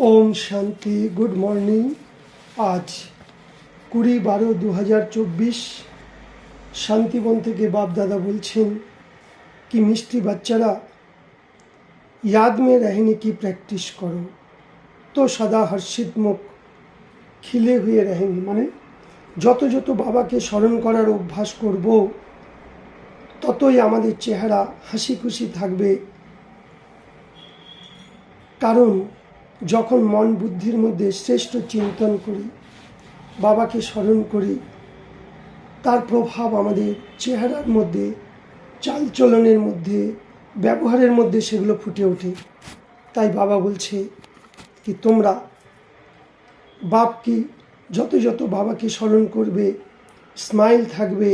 Om Shanti. Good morning. आज 20/12/2024 शांतिवन থেকে बाप दादा बोलছেন कि मिष्टी बच्चारा याद में रहने की प्रैक्टिस करो तो सदा हर्षित मुख खिले हुए रहेंगे। माने যত যত বাবাকে স্মরণ করার অভ্যাস করব ততই আমাদের চেহারা হাসি খুশি থাকবে। কারণ যখন মন বুদ্ধির মধ্যে শ্রেষ্ঠ চিন্তন করি, বাবাকে স্মরণ করি, তার প্রভাব আমাদের চেহারার মধ্যে, চালচলনের মধ্যে, ব্যবহারের মধ্যে সেগুলো ফুটে ওঠে। তাই বাবা বলছে কি তোমরা বাপ কি যত যত বাবাকে স্মরণ করবে, স্মাইল থাকবে,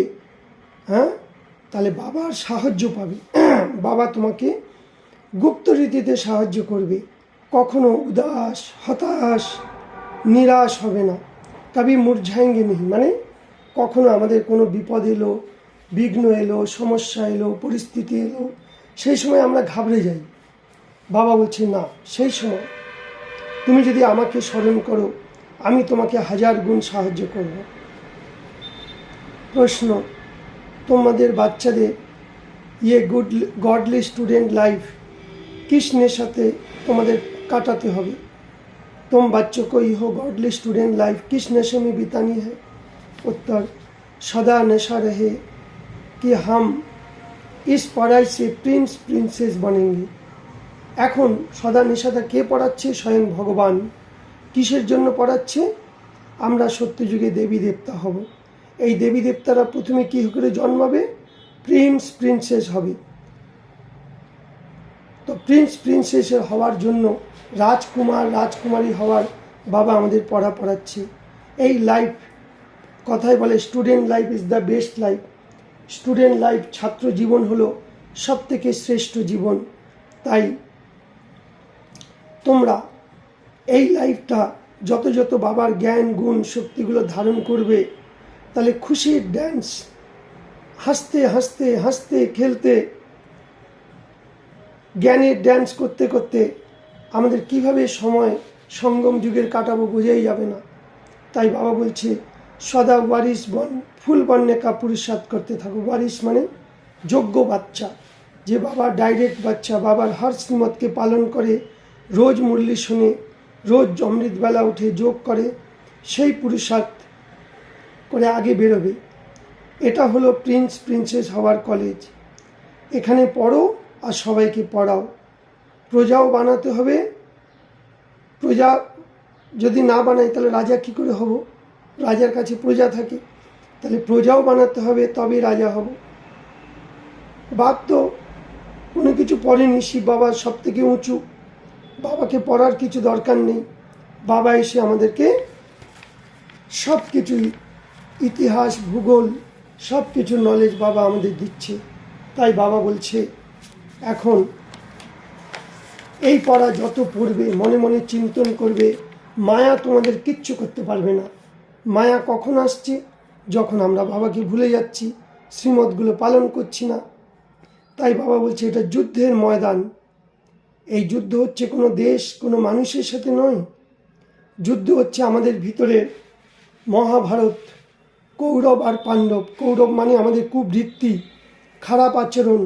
তাহলে বাবার সাহায্য পাবে। বাবা তোমাকে গুপ্ত রীতিতে সাহায্য করবে। কখনো উদাস, হতাশ, নিরাশ হবে না। কবি মুরঝাएंगे नहीं। মানে কখনো আমাদের কোনো বিপদ এলো, বিঘ্ন এলো, সমস্যা এলো, পরিস্থিতি এলো, সেই সময় আমরা ঘাবড়ে যাই। বাবা বলছে না, সেই সময় তুমি যদি আমাকে স্মরণ করো আমি তোমাকে 1000 গুণ সাহায্য করব। প্রশ্ন, তোমাদের বাচ্চাদের ये गॉडली स्टूडेंट लाइफ किस नेशाते তোমাদের काटाते হবে? तुम बच्चों को यह गॉडली स्टूडेंट लाइफ किस नशे में बितानी है? उत्तर, सदा नशा रहे कि हम इस पढ़ाई से प्रिंस प्रिंसेस बनेंगे। এখন সদা নেশাটা কে পড়াচ্ছে? স্বয়ং ভগবান। কিসের জন্য পড়াচ্ছে? আমরা সত্যযুগে দেবী দেবতা হব। এই দেবী দেবতারা প্রথমে কী করে জন্মাবে? প্রিন্স প্রিন্সেস হবে। তো প্রিন্স প্রিন্সেসের হওয়ার জন্য, রাজকুমার রাজকুমারী হওয়ার বাবা আমাদের পড়াচ্ছে। এই লাইফ, কথায় বলে student life is the best life. Student life, ছাত্র জীবন হলো সব থেকে শ্রেষ্ঠ জীবন। তাই তোমরা এই লাইফটা যত যত বাবার জ্ঞান গুণ শক্তিগুলো ধারণ করবে, তাহলে খুশির ড্যান্স, হাসতে হাসতে হাসতে খেলতে, জ্ঞানের ড্যান্স করতে করতে আমাদের কিভাবে সময় সঙ্গম যুগের কাটাবো বোঝাই যাবে না। তাই বাবা বলছে সদা ওয়ারিস বন, ফুল বন্যে কা পুরুষার্থ করতে থাকো। ওয়ারিস মানে যোগ্য বাচ্চা, যে বাবার ডাইরেক্ট বাচ্চা, বাবার হর শ্রীমতকে পালন করে, রোজ মুরলি শুনে, রোজ অমৃতবেলা উঠে যোগ করে, সেই পুরুষার্থ করে আগে বেরোবে। এটা হলো প্রিন্স প্রিন্সেস হওয়ার কলেজ। এখানে পড়ো আর সবাইকে পড়াও। প্রজাও বানাতে হবে। প্রজা যদি না বানাই তাহলে রাজা কী করে হব? রাজার কাছে প্রজা থাকে। তাহলে প্রজাও বানাতে হবে, তবে রাজা হব। বাপ তো কোনো কিছু পড়েনি, শিব বাবা সব থেকে উঁচু। বাবাকে পড়ার কিছু দরকার নেই। বাবা এসে আমাদেরকে সব কিছুই, ইতিহাস, ভূগোল, সব কিছু নলেজ বাবা আমাদের দিচ্ছে। তাই বাবা বলছে এখন এই পড়া যত পড়বে, মনে মনে চিন্তন করবে, মায়া তোমাদের কিচ্ছু করতে পারবে না। মায়া কখন আসছে? যখন আমরা বাবাকে ভুলে যাচ্ছি, শ্রীমতগুলো পালন করছি না। তাই বাবা বলছে এটা যুদ্ধের ময়দান। এই যুদ্ধ হচ্ছে কোনো দেশ, কোনো মানুষের সাথে নয়। যুদ্ধ হচ্ছে আমাদের ভিতরে। মহাভারত, কৌরব আর পাণ্ডব। কৌরব মানে আমাদের কুবৃত্তি, খারাপ আচরণ,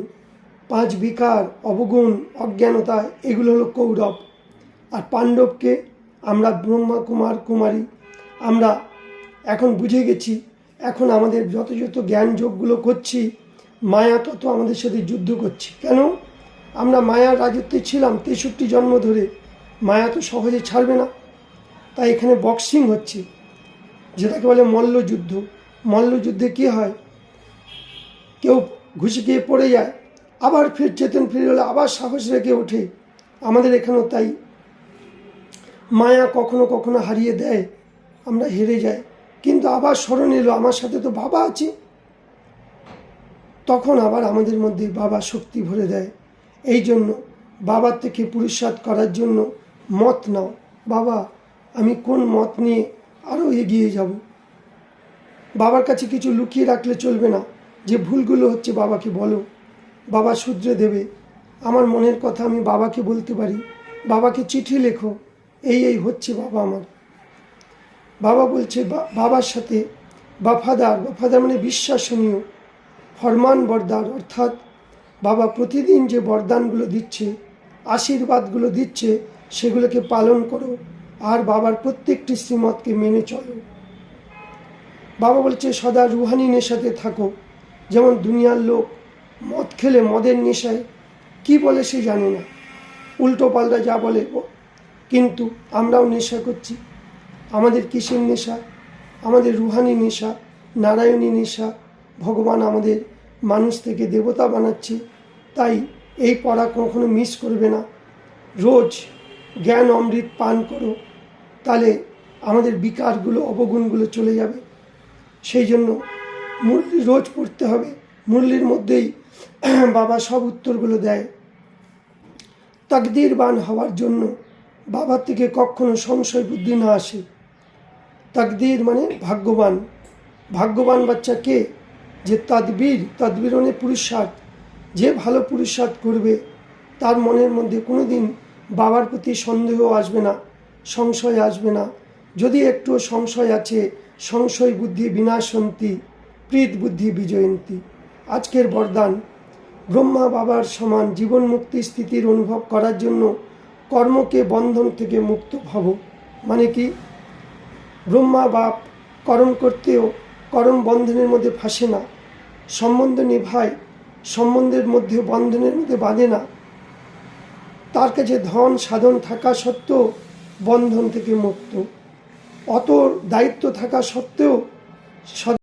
5 বিকার, অবগুণ, অজ্ঞানতা, এগুলো হলো কৌরব। আর পাণ্ডবকে আমরা ব্রহ্মা কুমার কুমারী। আমরা এখন বুঝে গেছি। এখন আমাদের যত যত জ্ঞান যোগগুলো করছি, মায়া তত আমাদের সাথে যুদ্ধ করছে। কেন? আমরা মায়ার রাজত্বে ছিলাম 63 জন্ম ধরে। মায়া তো সহজে ছাড়বে না। তাই এখানে বক্সিং হচ্ছে, যেটাকে বলে মল্লযুদ্ধ। মল্লযুদ্ধে কী হয়? কেউ ঘুষি খেয়ে পড়ে যায়, আবার ফের চেতন ফিরে হলে আবার সাহস রেখে ওঠে। আমাদের এখানেও তাই। মায়া কখনো কখনো হারিয়ে দেয়, আমরা হেরে যাই, কিন্তু আবার স্মরণ এলো আমার সাথে তো বাবা আছে। তখন আবার আমাদের মধ্যে বাবা শক্তি ভরে দেয়। এই জন্য বাবার থেকে পুরুষার্থ করার জন্য মত নাও। বাবা আমি কোন মত নিয়ে আরও এগিয়ে যাব? বাবার কাছে কিছু লুকিয়ে রাখলে চলবে না। যে ভুলগুলো হচ্ছে বাবাকে বলো, বাবা শুধরে দেবে। আমার মনের কথা আমি বাবাকে বলতে পারি। বাবাকে চিঠি লেখো, এই হচ্ছে বাবা আমার। বাবা বলছে বাবার সাথে বাফাদার মানে বিশ্বাসনীয়, ফরমান বরদার, অর্থাৎ বাবা প্রতিদিন যে বরদানগুলো দিচ্ছে, আশীর্বাদগুলো দিচ্ছে, সেগুলোকে পালন করো আর বাবার প্রত্যেকটি শ্রীমতকে মেনে চলো। বাবা বলছে সদা রুহানি নেশাতে থাকো। যেমন দুনিয়ার লোক মদ খেলে মদের নেশায় কি বলে সে জানে না, উল্টো পাল্টা যা বলে, কিন্তু আমরাও নেশা করছি। আমাদের কিসের নেশা? আমাদের রুহানি নেশা, নারায়ণী নেশা। ভগবান আমাদের মানুষ থেকে দেবতা বানাচ্ছে। তাই এই পড়া কখনো মিস করবে না। রোজ জ্ঞান অমৃত পান করো, তাহলে আমাদের বিকারগুলো, অবগুণগুলো চলে যাবে। সেই জন্য মুরলি রোজ পড়তে হবে। মুরলির মধ্যেই বাবা সব উত্তরগুলো দেয়। তাকদীরবান হওয়ার জন্য বাবার থেকে কখনো সংশয় বুদ্ধি না আসে। তাকদীর মানে ভাগ্যবান। ভাগ্যবান বাচ্চা কে? যে তদবির মানে পুরুষার্থ। যে ভালো পুরুষার্থ করবে তার মনের মধ্যে কোনো দিন বাবার প্রতি সন্দেহ আসবে না, সংশয় আসবে না। যদি একটু সংশয় আছে, সংশয় বুদ্ধি বিনাশন্তি, প্রীত বুদ্ধি বিজয়ন্তী। আজকের বরদান, ব্রহ্মা বাবার সমান জীবন মুক্তি স্থিতির অনুভব করার জন্য কর্মকে বন্ধন থেকে মুক্ত ভব। মানে কি? ব্রহ্মা বাপ কর্ম করতেও কর্ম বন্ধনের মধ্যে ফাঁসে না, সম্বন্ধ নিভায়, সম্বন্ধের মধ্যে বন্ধনের মধ্যে বাঁধে না। তার কাছে ধন সাধন থাকা সত্ত্বেও বন্ধন থেকে মুক্ত, অত দায়িত্ব থাকা সত্ত্বেও